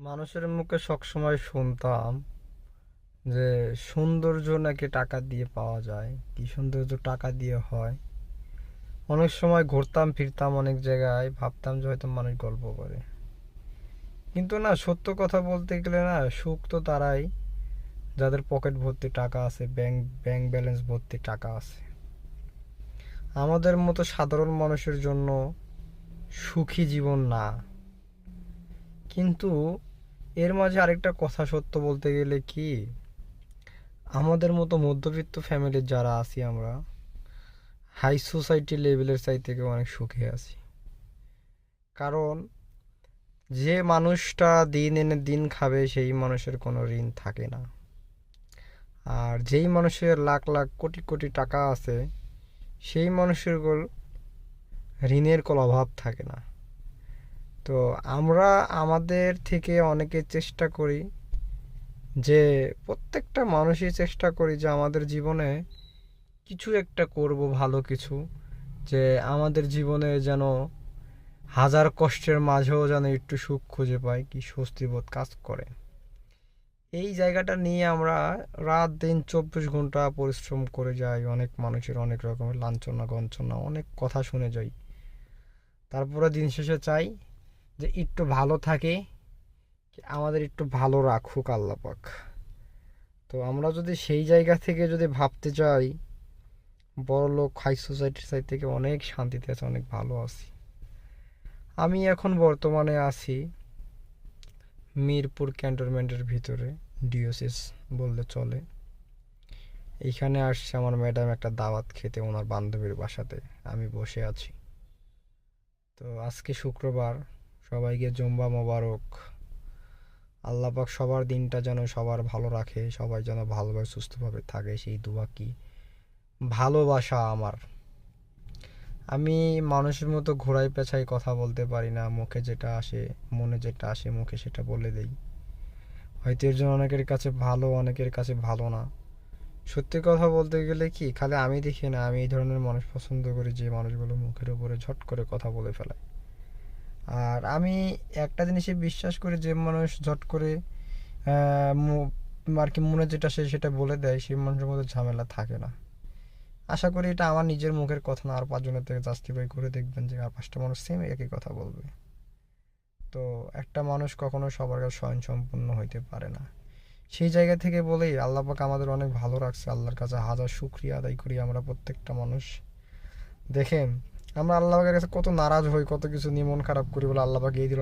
মানুষের মুখে সবসময় শুনতাম যে সৌন্দর্য নাকি টাকা দিয়ে পাওয়া যায়, কি সৌন্দর্য টাকা দিয়ে হয়। অনেক সময় ঘুরতাম ফিরতাম অনেক জায়গায়, ভাবতাম যে হয়তো মানুষ গল্প করে। কিন্তু না, সত্য কথা বলতে গেলে না, সুখ তো তারাই যাদের পকেট ভর্তি টাকা আছে, ব্যাংক ব্যাংক ব্যালেন্স ভর্তি টাকা আছে। আমাদের মতো সাধারণ মানুষের জন্য সুখী জীবন না। কিন্তু এর মাঝে আরেকটা কথা সত্য বলতে গেলে কি, আমাদের মতো মধ্যবিত্ত ফ্যামিলির যারা আছি আমরা, হাই সোসাইটি লেভেলের চাই থেকে অনেক সুখে আছি। কারণ যে মানুষটা দিন এনে দিন খাবে সেই মানুষের কোনো ঋণ থাকে না। আর যেই মানুষের লাখ লাখ কোটি কোটি টাকা আছে সেই মানুষের ঋণের কোনো অভাব থাকে না। তো আমরা আমাদের থেকে অনেকে চেষ্টা করি যে, প্রত্যেকটা মানুষই চেষ্টা করি যে আমাদের জীবনে কিছু একটা করব, ভালো কিছু, যে আমাদের জীবনে যেন হাজার কষ্টের মাঝেও যেন একটু সুখ খুঁজে পাই, কি স্বস্তিবোধ কাজ করে। এই জায়গাটা নিয়ে আমরা রাত দিন 24 ঘন্টা পরিশ্রম করে যাই, অনেক মানুষের অনেক রকমের লাঞ্ছনা গঞ্ছনা অনেক কথা শুনে যাই। তারপরে দিন শেষে চাই যে একটু ভালো থাকে, আমাদের একটু ভালো রাখুক আল্লাহ পাক। তো আমরা যদি সেই জায়গা থেকে যদি ভাবতে চাই, বড় লোক হাই সোসাইটির সাইড থেকে অনেক শান্তিতে আছে, অনেক ভালো আছি। আমি এখন বর্তমানে আছি মিরপুর ক্যান্টনমেন্টের ভিতরে, ডিওসিস বললে চলে। এইখানে আসছে আমার ম্যাডাম একটা দাওয়াত খেতে ওনার বান্ধবীর বাসাতে। আমি বসে আছি। তো আজকে শুক্রবার, সবাইকে জুম্বা মোবারক। আল্লাহ পাক সবার দিনটা যেন সবার ভালো রাখে, সবাই যেন ভালোভাবে সুস্থভাবে থাকে, সেই দোয়া কি ভালোবাসা আমার। আমি মানুষের মতো ঘোড়ায় পেঁচায় কথা বলতে পারি না, মুখে যেটা আসে মনে যেটা আসে মুখে সেটা বলে দেই। হয়তো এর জন্য অনেকের কাছে ভালো, অনেকের কাছে ভালো না। সত্যি কথা বলতে গেলে কি, খালি আমি দেখি না, আমি এই ধরনের মানুষ পছন্দ করি যে মানুষগুলো মুখের উপরে ঝট করে কথা বলে ফেলায়। আর আমি একটা জিনিসে বিশ্বাস করি, যে মানুষ ঝট করে আর কি মনে যেটা সে সেটা বলে দেয়, সেই মানুষের মধ্যে ঝামেলা থাকে না। আশা করি এটা আমার নিজের মুখের কথা না, আর পাঁচজনের থেকে জাস্টিফাই করে দেখবেন যে আর পাঁচটা মানুষ সেম একই কথা বলবে। তো একটা মানুষ কখনো সবার কাছে স্বয়ংসম্পূর্ণ হইতে পারে না। সেই জায়গা থেকে বলেই আল্লাহ পাক আমাদের অনেক ভালো রাখছে, আল্লাহর কাছে হাজার শুকরিয়া আদায় করি আমরা প্রত্যেকটা মানুষ। দেখেন, আমরা আল্লাহ পাকের কাছে কত নারাজ হই, কত কিছু নিয়ে মন খারাপ করি, বলে আল্লাহ পাক এই দিল